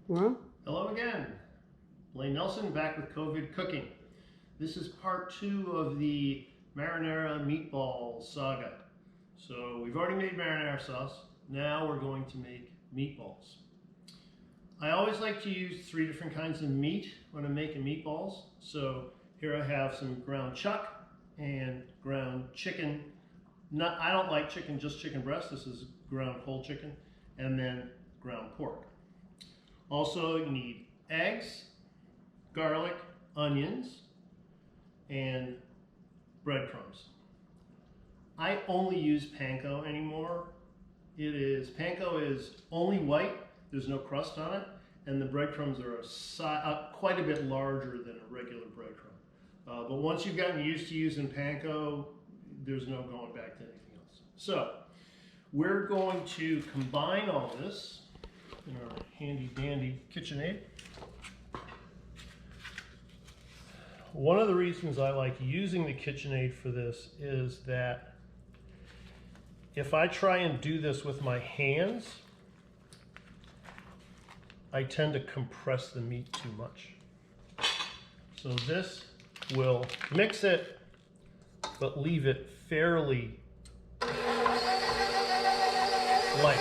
Well, hello again. Blaine Nelson back with COVID Cooking. This is part 2 of the marinara meatball saga. So we've already made marinara sauce. Now we're going to make meatballs. I always like to use 3 different kinds of meat when I'm making meatballs. So here I have some ground chuck and ground chicken. I don't like chicken, just chicken breast. This is ground whole chicken, and then ground pork. Also, you need eggs, garlic, onions, and breadcrumbs. I only use panko anymore. Panko is only white, there's no crust on it, and the breadcrumbs are quite a bit larger than a regular breadcrumb. But once you've gotten used to using panko, there's no going back to anything else. So, we're going to combine all this in our handy dandy KitchenAid. One of the reasons I like using the KitchenAid for this is that if I try and do this with my hands, I tend to compress the meat too much. So this will mix it, but leave it fairly light.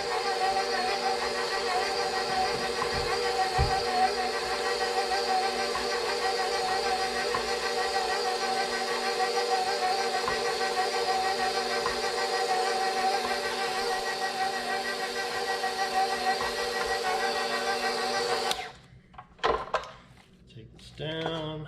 Take this down.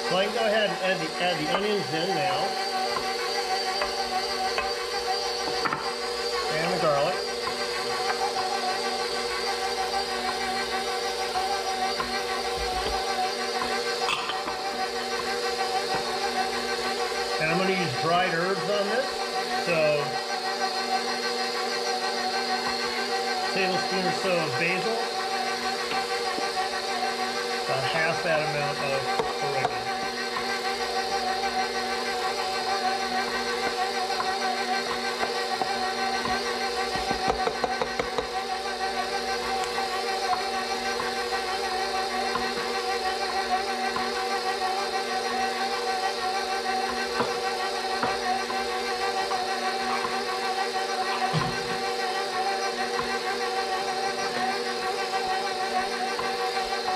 So I can go ahead and add the onions in now, and the garlic. And I'm going to use dried herbs on this, so a tablespoon or so of basil, about half that amount of oregano.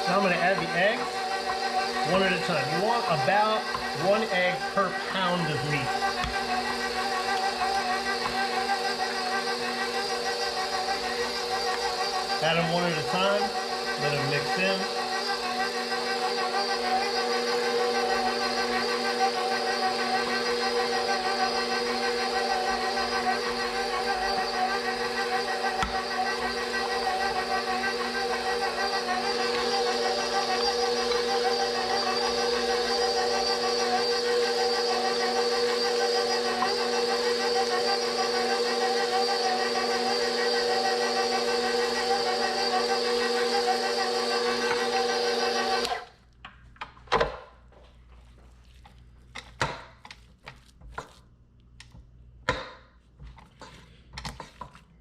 Now I'm going to add the eggs one at a time. You want about 1 egg per pound of meat. Add them one at a time, let them mix in.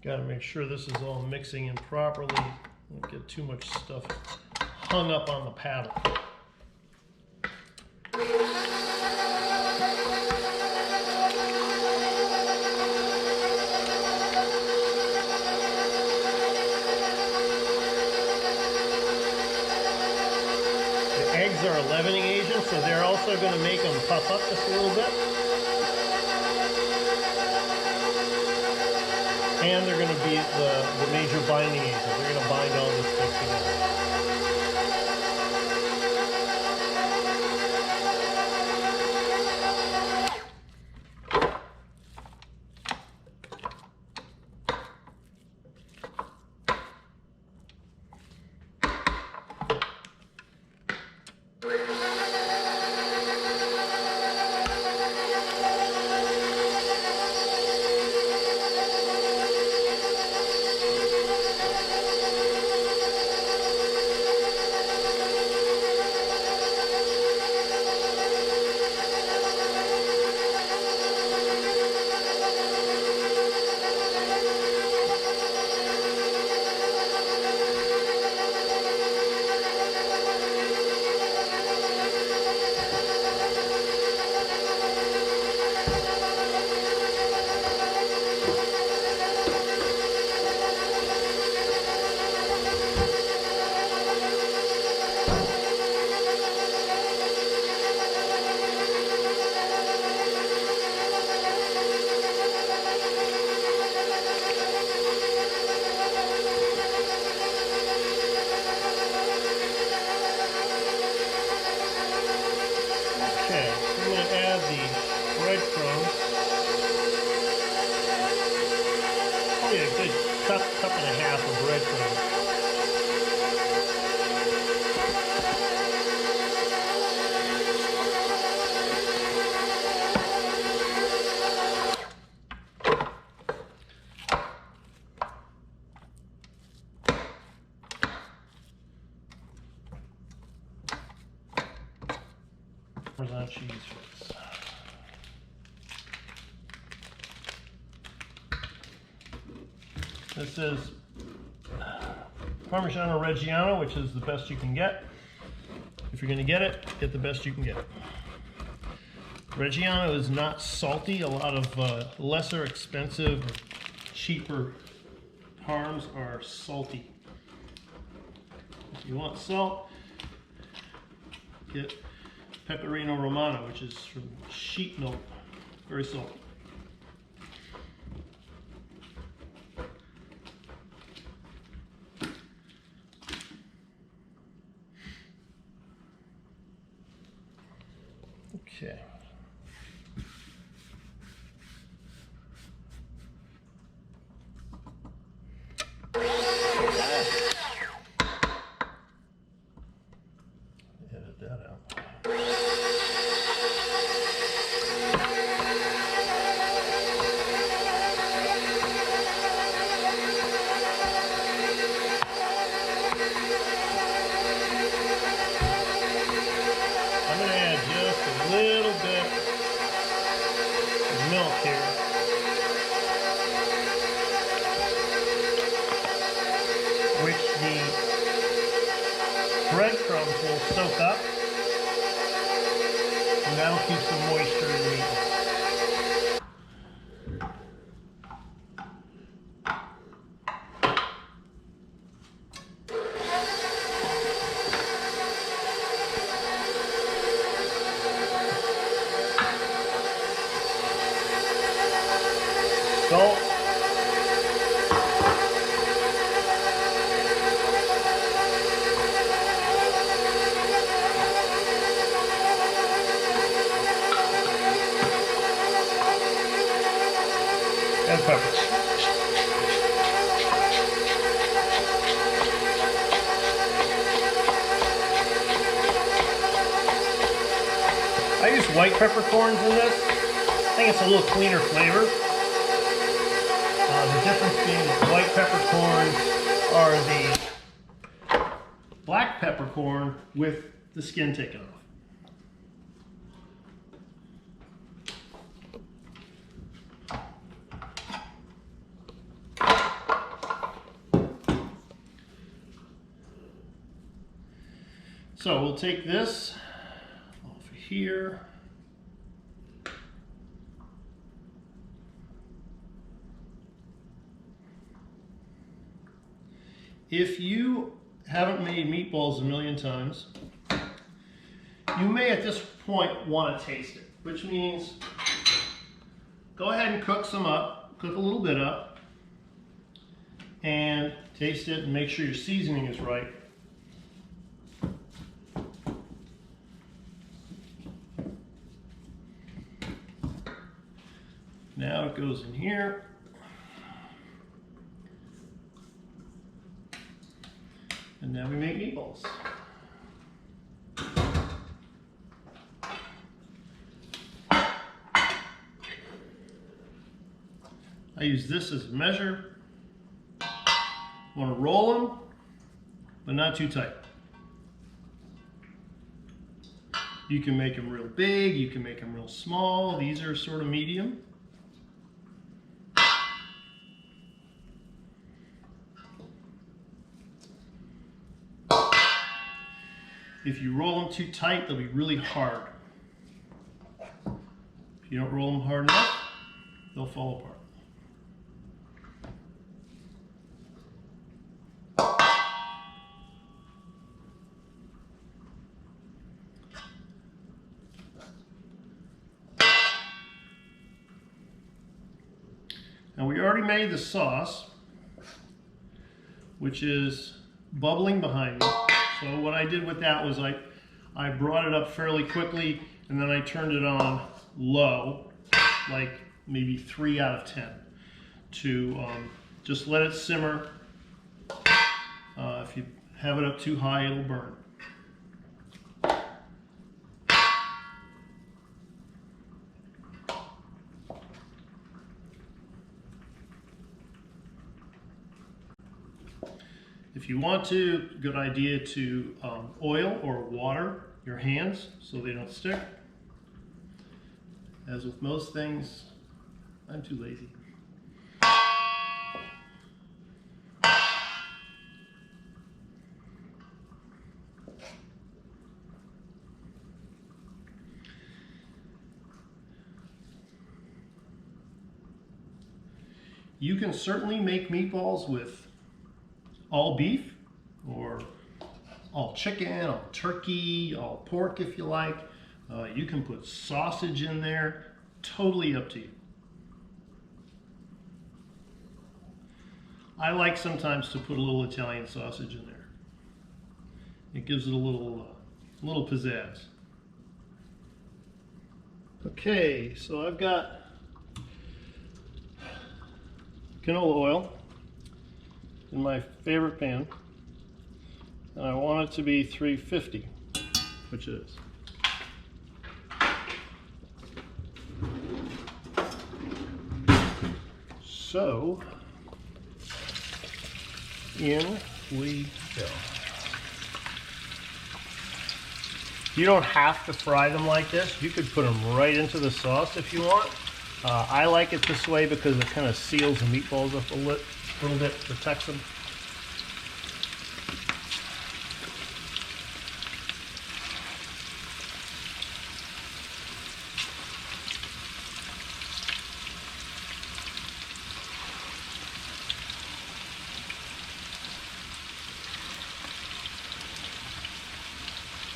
Got to make sure this is all mixing in properly. Don't get too much stuff hung up on the paddle. The eggs are a leavening agent, so they're also going to make them puff up just a little bit. And they're going to be the major binding agent. They're going to bind all this stuff together. probably a good cup and a half of breadcrumbs. Parmesan cheese for this. This is Parmigiano Reggiano, which is the best you can get. If you're going to get the best you can get. Reggiano is not salty. A lot of lesser expensive, cheaper parms are salty. If you want salt, get Pecorino Romano, which is from sheep milk, very salty. Okay. Edit that out. I'm going to add just a little bit of milk here. Which the breadcrumbs will soak up. And that'll keep some moisture in the meat. Salt. And peppers. I use white peppercorns in this. I think it's a little cleaner flavor. The difference being that white peppercorns are the black peppercorn with the skin taken off. So we'll take this off here. If you haven't made meatballs a million times, you may at this point want to taste it, which means go ahead and cook some up, cook a little bit up, and taste it and make sure your seasoning is right. Now it goes in here. And now we make meatballs. I use this as a measure. Want to roll them, but not too tight. You can make them real big, you can make them real small. These are sort of medium. If you roll them too tight, they'll be really hard. If you don't roll them hard enough, they'll fall apart. Now we already made the sauce, which is bubbling behind me. So what I did with that was I brought it up fairly quickly and then I turned it on low, like maybe 3 out of 10, to Just let it simmer. If you have it up too high, it'll burn. If you want to, good idea to oil or water your hands so they don't stick. As with most things, I'm too lazy. You can certainly make meatballs with all beef or all chicken, all turkey, all pork if you like. You can put sausage in there, totally up to you. I like sometimes to put a little Italian sausage in there. It gives it a little pizzazz. Okay, so I've got canola oil in my favorite pan, and I want it to be 350, which it is. So, in we go. You don't have to fry them like this. You could put them right into the sauce if you want. I like it this way because it kind of seals the meatballs up a little bit, protects them.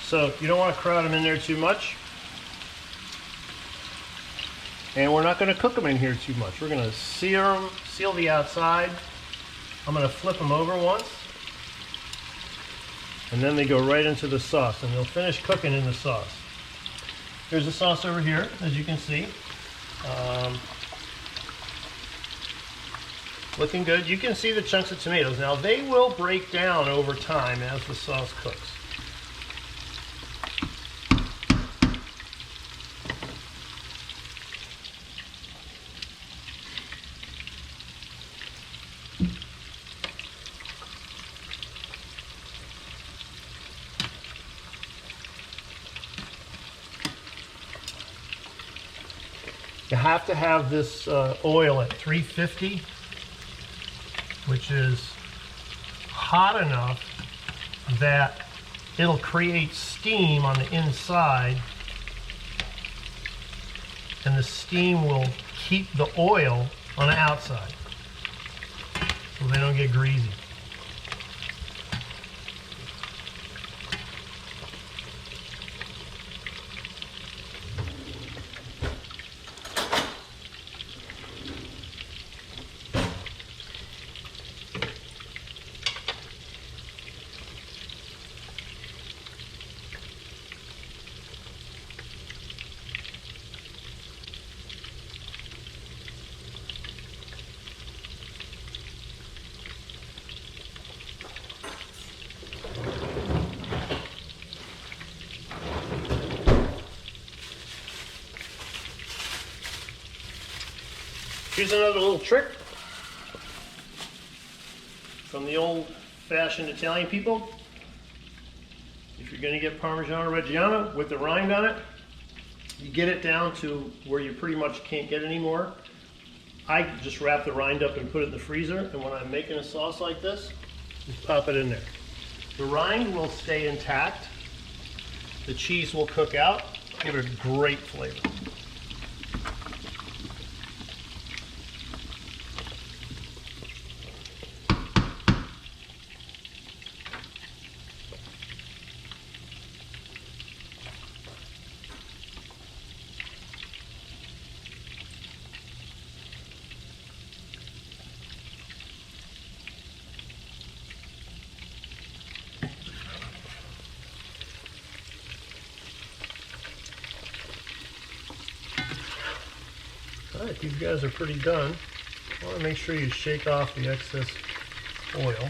So you don't want to crowd them in there too much. And we're not going to cook them in here too much. We're going to seal the outside. I'm going to flip them over once. And then they go right into the sauce, and they'll finish cooking in the sauce. Here's the sauce over here, as you can see. Looking good. You can see the chunks of tomatoes. Now they will break down over time as the sauce cooks. You have to have this oil at 350, which is hot enough that it'll create steam on the inside, and the steam will keep the oil on the outside so they don't get greasy. Here's another little trick from the old-fashioned Italian people. If you're going to get Parmigiano Reggiano with the rind on it, you get it down to where you pretty much can't get any more. I just wrap the rind up and put it in the freezer, and when I'm making a sauce like this, just pop it in there. The rind will stay intact. The cheese will cook out, give it a great flavor. Alright, these guys are pretty done. You want to make sure you shake off the excess oil.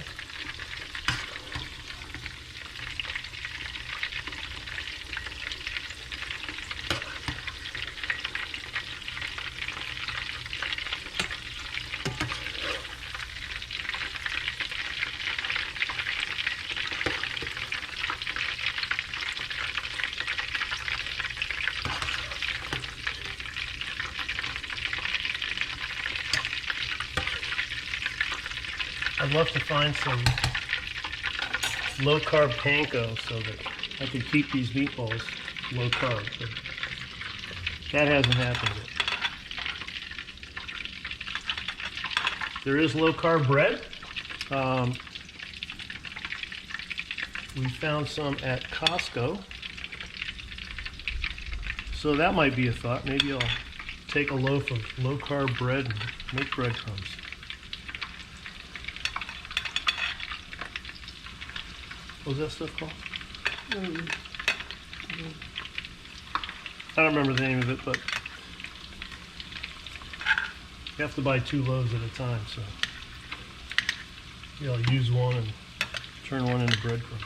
I'd love to find some low-carb panko so that I could keep these meatballs low-carb, but that hasn't happened yet. There is low-carb bread. We found some at Costco, so that might be a thought. Maybe I'll take a loaf of low-carb bread and make breadcrumbs. What was that stuff called? I don't remember the name of it, but you have to buy 2 loaves at a time, so yeah, I'll use one and turn one into breadcrumbs.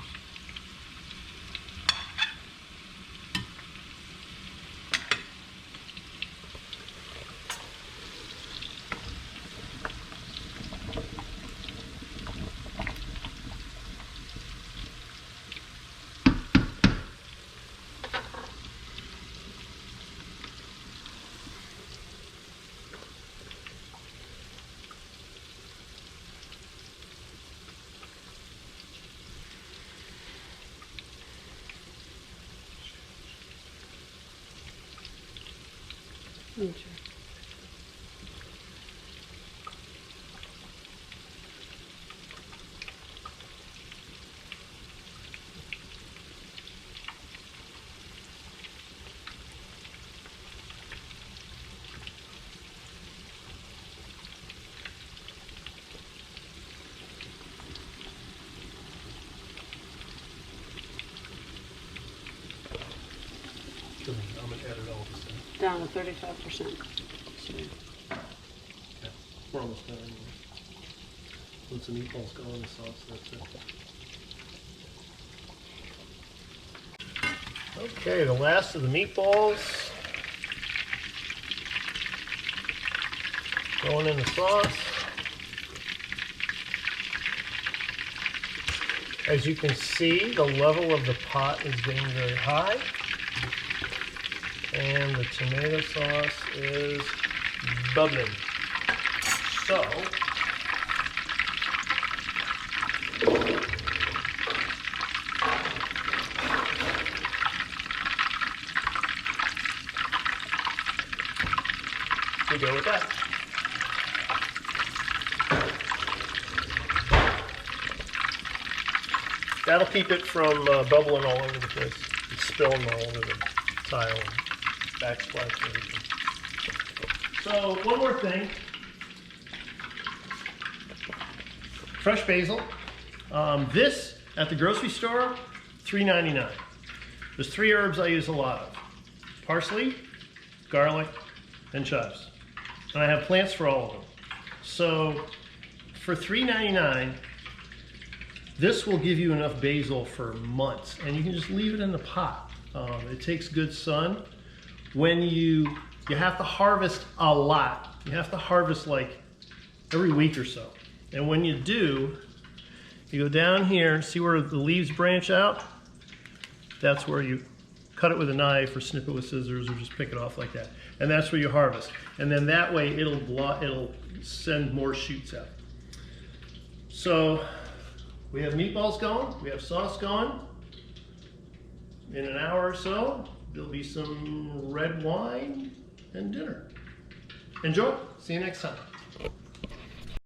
I'm going to edit all this in. Down to 35%. Yeah, we're almost done anyway. Once the meatballs go in the sauce, that's it. Okay, the last of the meatballs going in the sauce. As you can see, the level of the pot is getting very high. And the tomato sauce is bubbling. So, we go with that. That'll keep it from bubbling all over the place. It's spilling all over the tile and backsplash and everything. So one more thing. Fresh basil. This at the grocery store, $3.99. There's 3 herbs I use a lot of: parsley, garlic, and chives. And I have plants for all of them. So for $3.99, this will give you enough basil for months, and you can just leave it in the pot. It takes good sun. When you have to harvest a lot. You have to harvest like every week or so. And when you do, you go down here, see where the leaves branch out? That's where you cut it with a knife or snip it with scissors or just pick it off like that. And that's where you harvest. And then that way it'll send more shoots out. So we have meatballs going, we have sauce going. In an hour or so, there'll be some red wine and dinner. Enjoy. See you next time.